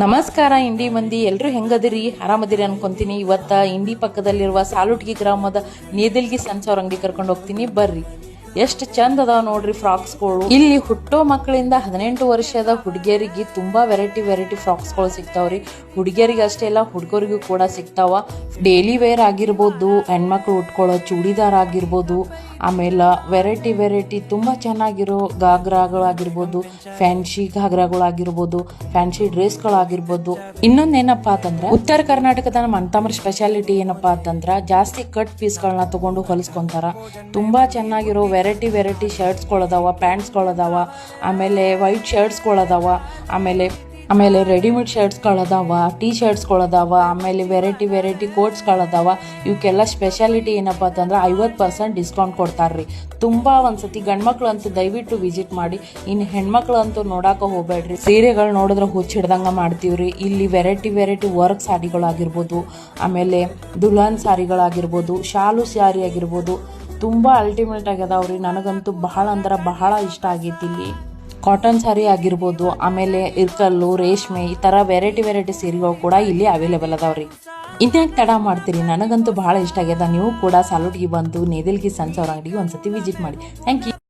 ನಮಸ್ಕಾರ ಇಂಡಿ ಮಂದಿ, ಎಲ್ರು ಹೆಂಗದಿರಿ? ಆರಾಮದಿರಿ ಅನ್ಕೊಂತೀನಿ. ಇವತ್ತ ಇಂಡಿ ಪಕ್ಕದಲ್ಲಿರುವ ಸಾಲುಟ್ಗಿ ಗ್ರಾಮದ ನೇದಿಲ್ಗಿ ಸನ್ಸವ್ರ ಅಂಗಡಿ ಕರ್ಕೊಂಡು ಹೋಗ್ತೀನಿ, ಬರ್ರಿ. ಎಷ್ಟು ಚಂದ ಅದಾವ ನೋಡ್ರಿ ಫ್ರಾಕ್ಸ್ಗಳು. ಇಲ್ಲಿ ಹುಟ್ಟೋ ಮಕ್ಕಳಿಂದ 18 ವರ್ಷದ ಹುಡುಗಿಯರಿಗೆ ತುಂಬಾ ವೆರೈಟಿ ಫ್ರಾಕ್ಸ್ಗಳು ಸಿಗ್ತಾವ್ರಿ. ಹುಡುಗಿಯರಿಗೆ ಅಷ್ಟೇ ಇಲ್ಲ, ಹುಡುಗರಿಗೂ ಕೂಡ ಸಿಗ್ತಾವ. ಡೈಲಿ ವೇರ್ ಆಗಿರ್ಬೋದು, ಹೆಣ್ಮಕ್ಳು ಉಟ್ಕೊಳ್ಳೋ ಚೂಡಿದಾರ್ ಆಗಿರ್ಬೋದು, ಆಮೇಲೆ ವೆರೈಟಿ ತುಂಬಾ ಚೆನ್ನಾಗಿರೋ ಗಾಗ್ರಾಗಳಾಗಿರ್ಬೋದು, ಫ್ಯಾನ್ಸಿ ಘಾಗ್ರಾಗಳಾಗಿರ್ಬೋದು, ಫ್ಯಾನ್ಸಿ ಡ್ರೆಸ್ಗಳಾಗಿರ್ಬೋದು. ಇನ್ನೊಂದೇನಪ್ಪಾ ಅಂತಂದ್ರ, ಉತ್ತರ ಕರ್ನಾಟಕದ ನಮ್ಮ ಅಂತಮ್ರ ಸ್ಪೆಷಾಲಿಟಿ ಏನಪ್ಪಾ ಅಂತಂದ್ರ ಜಾಸ್ತಿ ಕಟ್ ಪೀಸ್ಗಳನ್ನ ತಗೊಂಡು ಹೊಲಿಸ್ಕೊಂತಾರ. ತುಂಬಾ ಚೆನ್ನಾಗಿರೋ ವೆರೈಟಿ ಶರ್ಟ್ಸ್ಗಳದಾವ, ಪ್ಯಾಂಟ್ಸ್ಗಳದಾವ, ಆಮೇಲೆ ವೈಟ್ ಶರ್ಟ್ಸ್ಗಳದಾವ, ಆಮೇಲೆ ರೆಡಿಮೇಡ್ ಶರ್ಟ್ಸ್ಗಳದಾವ, ಟೀ ಶರ್ಟ್ಸ್ಗಳದಾವ, ಆಮೇಲೆ ವೆರೈಟಿ ಕೋಟ್ಸ್ಗಳದಾವ. ಇವಕ್ಕೆಲ್ಲ ಸ್ಪೆಷಾಲಿಟಿ ಏನಪ್ಪ ಅಂತಂದ್ರೆ 50% ಡಿಸ್ಕೌಂಟ್ ಕೊಡ್ತಾರ್ರಿ. ತುಂಬಾ ಒಂದ್ಸತಿ ಗಂಡ್ಮಕ್ಳು ಅಂತೂ ದಯವಿಟ್ಟು ವಿಸಿಟ್ ಮಾಡಿ. ಇನ್ನು ಹೆಣ್ಮಕ್ಳು ಅಂತೂ ನೋಡಾಕ ಹೋಗ್ಬೇಡ್ರಿ. ಸೀರೆಗಳು ನೋಡಿದ್ರೆ ಹುಚ್ಚಿಡ್ದಂಗ ಮಾಡ್ತೀವ್ರಿ. ಇಲ್ಲಿ ವೆರೈಟಿ ವರ್ಕ್ ಸಾರಿಗಳಾಗಿರ್ಬೋದು, ಆಮೇಲೆ ದುಲ್ಹನ್ ಸಾರಿಗಳಾಗಿರ್ಬೋದು, ಶಾಲು ಸ್ಯಾರಿ ಆಗಿರ್ಬೋದು, ತುಂಬಾ ಅಲ್ಟಿಮೇಟ್ ಆಗ್ಯದಾವ್ರಿ. ನನಗಂತೂ ಬಹಳ ಇಷ್ಟ ಆಗೈತಿ. ಇಲ್ಲಿ ಕಾಟನ್ ಸಾರಿ ಆಗಿರ್ಬೋದು, ಆಮೇಲೆ ಇರ್ಕಲ್ಲು, ರೇಷ್ಮೆ, ಈ ತರ ವೆರೈಟಿ ಸೀರೆಗಳು ಕೂಡ ಇಲ್ಲಿ ಅವೈಲೇಬಲ್ ಅದಾವ್ರಿ. ಇನ್ಯಾಕೆ ತಡ ಮಾಡ್ತೀರಿ? ನನಗಂತೂ ಬಹಳ ಇಷ್ಟ ಆಗ್ಯದ. ನೀವು ಕೂಡ ಸಾಲುಟ್ಗಿ ಬಂದು ನೇದಿಲ್ಗಿ ಸನ್ಸವ್ರ ಅಂಗಡಿಗೆ ಒಂದ್ಸತಿ ವಿಸಿಟ್ ಮಾಡಿ. Thank you.